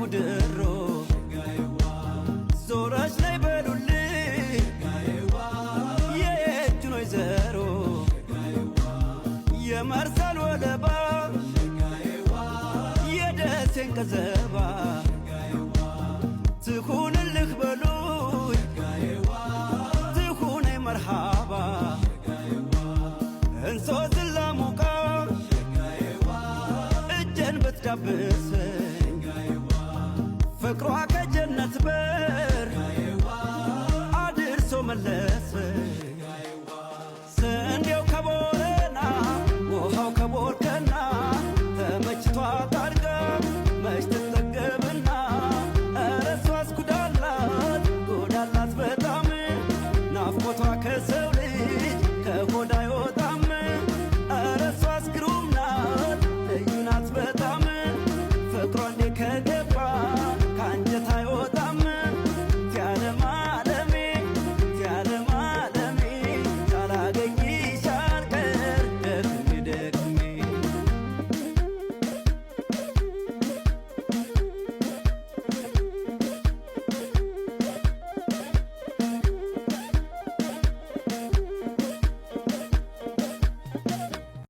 ጉድሮ ዞረች ላይ በሉልኝ የእጁን ወይዘሮ የመርሳል ወለባ የደሴን ቀዘባ ትሁንልህ በሉኝ ትሁነይ መርሃባ እንሶስላ ሙቃ እጄን ብትዳብሰኝ ፍቅሯ ከጀነት